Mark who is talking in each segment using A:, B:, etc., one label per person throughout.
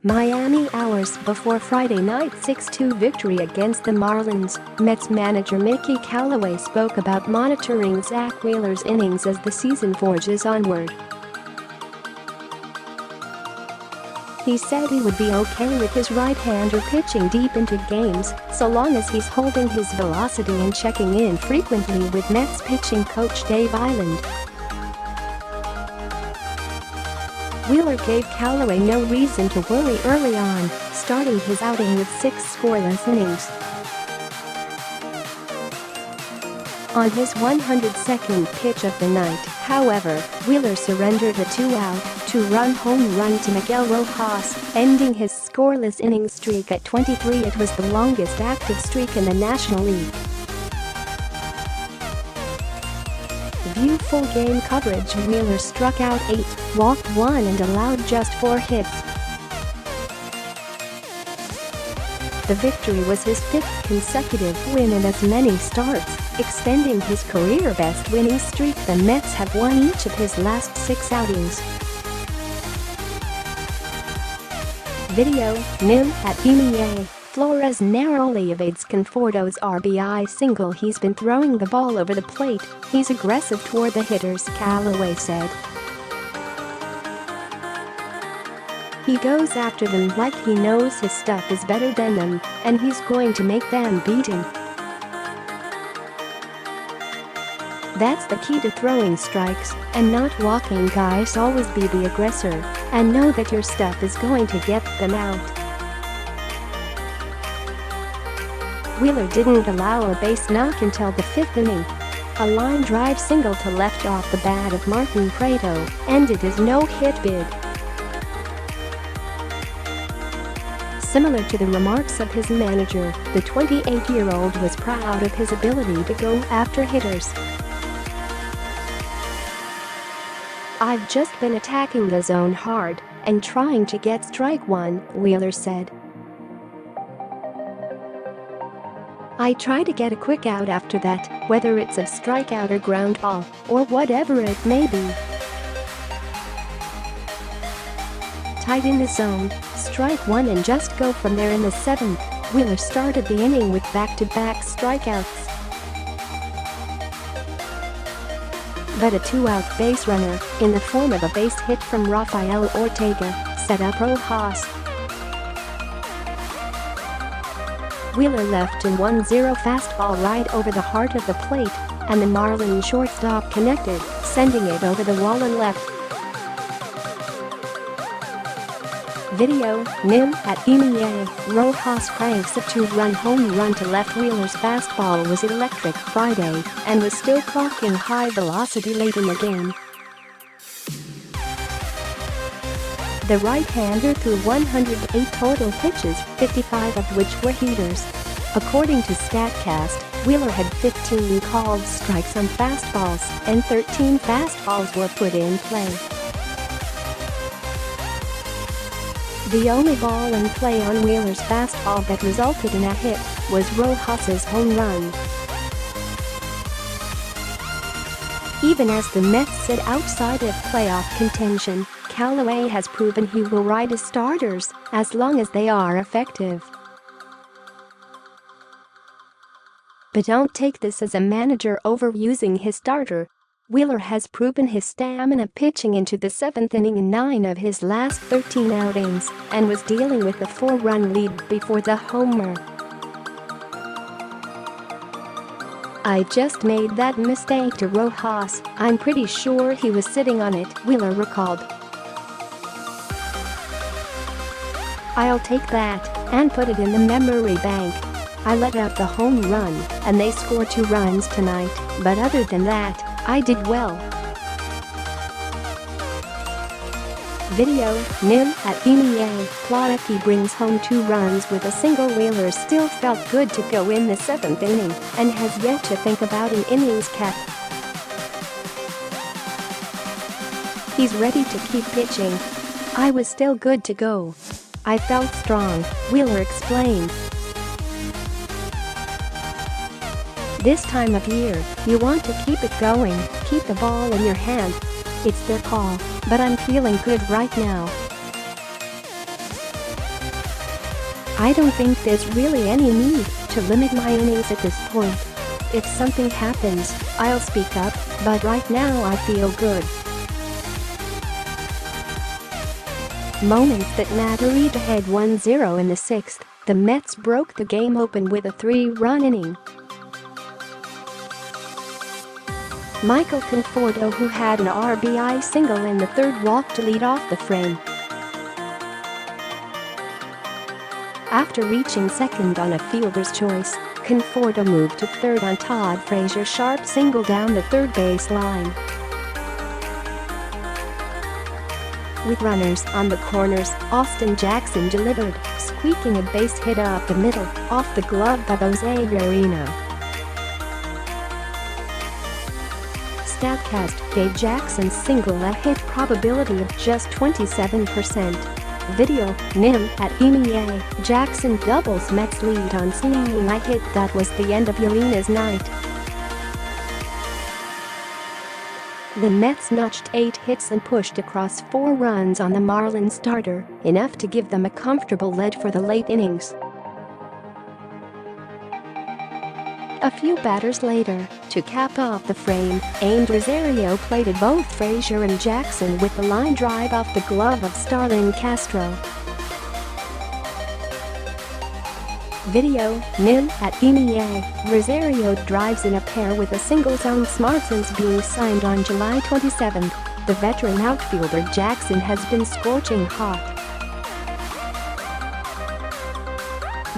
A: Miami hours before Friday night's 6-2 victory against the Marlins, Mets manager Mickey Callaway spoke about monitoring Zack Wheeler's innings as the season forges onward. He said he would be okay with his right-hander pitching deep into games, so long as he's holding his velocity and checking in frequently with Mets pitching coach Dave Eiland. Wheeler gave Callaway no reason to worry early on, starting his outing with 6 scoreless innings. On his 102nd pitch of the night, however, Wheeler surrendered a 2-out, 2-run home run to Miguel Rojas, ending his scoreless inning streak at 23. It was the longest active streak in the National League. View full game coverage. Wheeler struck out 8, walked 1 and allowed just 4 hits. The victory was his 5th consecutive win in as many starts, extending his career-best winning streak. The Mets have won each of his last 6 outings. Video, NYM MIA. Flores narrowly evades Conforto's RBI single. He's been throwing the ball over the plate. He's aggressive toward the hitters, Callaway said. He goes after them like he knows his stuff is better than them, and he's going to make them beat him. That's the key to throwing strikes and not walking guys. Always be the aggressor and know that your stuff is going to get them out. Wheeler didn't allow a base knock until the 5th inning. A line drive single to left off the bat of Martin Prado ended his no-hit bid. Similar to the remarks of his manager, the 28-year-old was proud of his ability to go after hitters. "I've just been attacking the zone hard and trying to get strike one," Wheeler said. "I try to get a quick out after that, whether it's a strikeout or ground ball, or whatever it may be. Tight in the zone, strike one and just go from there." In the 7th, Wheeler started the inning with back-to-back strikeouts. But a 2-out base runner, in the form of a base hit from Rafael Ortega, set up Rojas. Wheeler left in 1-0 fastball right over the heart of the plate, and the Marlins shortstop connected, sending it over the wall and left. Video, NYM MIA. Rojas cranks a 2-run home run to left. Wheeler's fastball was electric Friday and was still clocking high velocity late in the game. The right-hander threw 108 total pitches, 55 of which were heaters. According to Statcast, Wheeler had 15 called strikes on fastballs, and 13 fastballs were put in play. The only ball in play on Wheeler's fastball that resulted in a hit was Rojas's home run. Even as the Mets sit outside of playoff contention, Callaway has proven he will ride his starters as long as they are effective. But don't take this as a manager overusing his starter. Wheeler has proven his stamina pitching into the 7th inning in 9 of his last 13 outings and was dealing with a 4-run lead before the homer. "I just made that mistake to Rojas. I'm pretty sure he was sitting on it," Wheeler recalled. "I'll take that and put it in the memory bank. I let out the home run and they scored 2 runs tonight, but other than that, I did well." Video, NYM MIA. Flores brings home 2 runs with a single. Wheeler still felt good to go in the 7th inning and has yet to think about an innings cap. He's ready to keep pitching. "I was still good to go. I felt strong," Wheeler explained. "This time of year, you want to keep it going, keep the ball in your hand. It's their call, but I'm feeling good right now." I don't think there's really any need to limit my innings at this point. If something happens, I'll speak up, but right now I feel good. Moments that matter. Reed ahead 1-0 in the 6th, the Mets broke the game open with a 3-run inning. Michael Conforto, who had an RBI single in the 3rd, walked to lead off the frame. After reaching 2nd on a fielder's choice, Conforto moved to 3rd on Todd Frazier's sharp single down the 3rd base line. With runners on the corners, Austin Jackson delivered, squeaking a base hit up the middle, off the glove by Jose Urena. Statcast gave Jackson's single a hit probability of just 27%. Video, NYM MIA, Jackson doubles Mets lead on seeing a hit. That was the end of Urena's night. The Mets notched 8 hits and pushed across 4 runs on the Marlins starter, enough to give them a comfortable lead for the late innings. A few batters later, to cap off the frame, Amed Rosario plated both Frazier and Jackson with the line drive off the glove of Starlin Castro. Video, NYM MIA, Rosario drives in a pair with a single zone. Smart. Since being signed on July 27, the veteran outfielder Jackson has been scorching hot.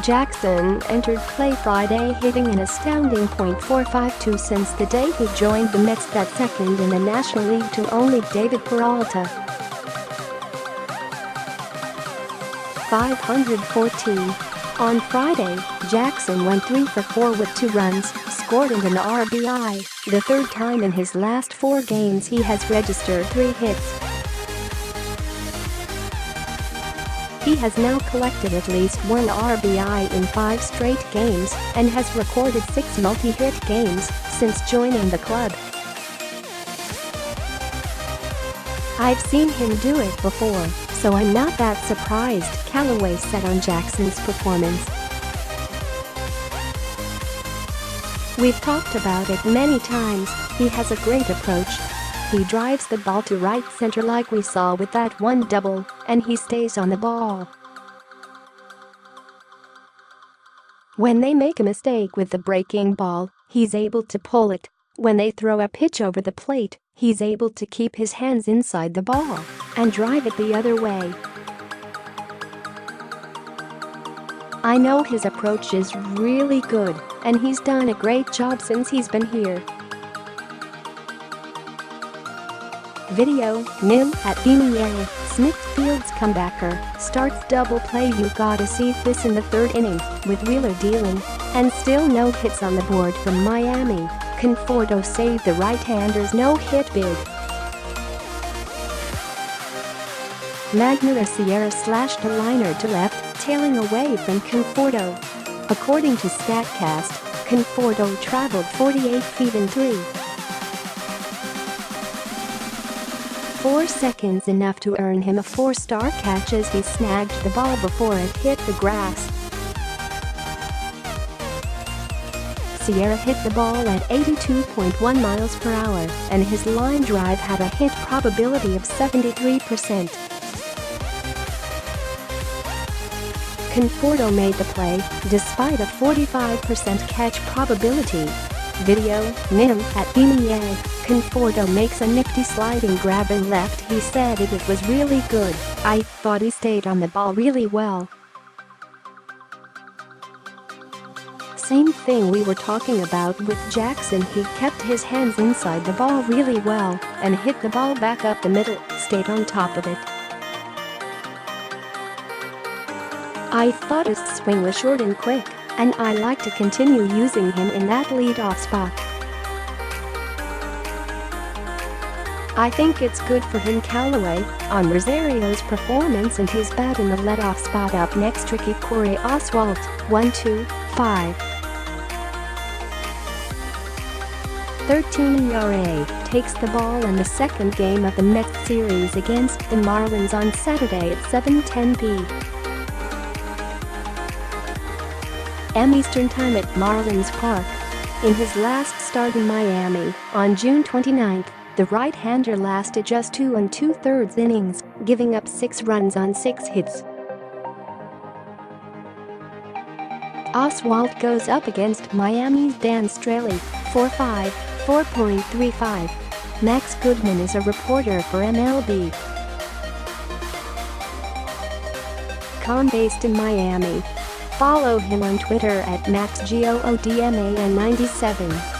A: Jackson entered play Friday hitting an astounding .452 since the day he joined the Mets, that second in the National League to only David Peralta. 514. On Friday, Jackson went 3 for 4 with 2 runs, scored and an RBI, the 3rd time in his last 4 games he has registered 3 hits. He has now collected at least 1 RBI in 5 straight games and has recorded 6 multi-hit games since joining the club. I've seen him do it before, so I'm not that surprised, Callaway said on Jackson's performance. We've talked about it many times, he has a great approach. He drives the ball to right center like we saw with that one double, and he stays on the ball. When they make a mistake with the breaking ball, he's able to pull it. When they throw a pitch over the plate, he's able to keep his hands inside the ball and drive it the other way. I know his approach is really good, and he's done a great job since he's been here. Video, NYM MIA, Smithfield's comebacker starts double play. You gotta see this in the 3rd inning, with Wheeler dealing, and still no hits on the board from Miami. Conforto saved the right-hander's no-hit bid. Magner Sierra slashed a liner to left, tailing away from Conforto. According to Statcast, Conforto traveled 48 feet in 4 seconds, enough to earn him a 4-star catch as he snagged the ball before it hit the grass. Sierra hit the ball at 82.1 miles per hour, and his line drive had a hit probability of 73%. Conforto made the play, despite a 45% catch probability. Video, NYM MIA, Conforto makes a nifty sliding grab and left. He said it was really good. I thought he stayed on the ball really well. Same thing we were talking about with Jackson. He kept his hands inside the ball really well and hit the ball back up the middle, stayed on top of it. I thought his swing was short and quick, and I like to continue using him in that leadoff spot. I think it's good for him. Callaway, on Rosario's performance and his bat in the leadoff spot. Up next, Ricky Corey Oswalt, 1-2-5. 13 ERA, takes the ball in the 2nd game of the Mets series against the Marlins on Saturday at 7:10 p.m. m. Eastern Time at Marlins Park. In his last start in Miami, on June 29, the right-hander lasted just 2 2/3 innings, giving up 6 runs on 6 hits. Oswalt goes up against Miami's Dan Straley, 4.5, 4.35. Max Goodman is a reporter for MLB.com based in Miami. Follow him on Twitter at MaxGoodman97.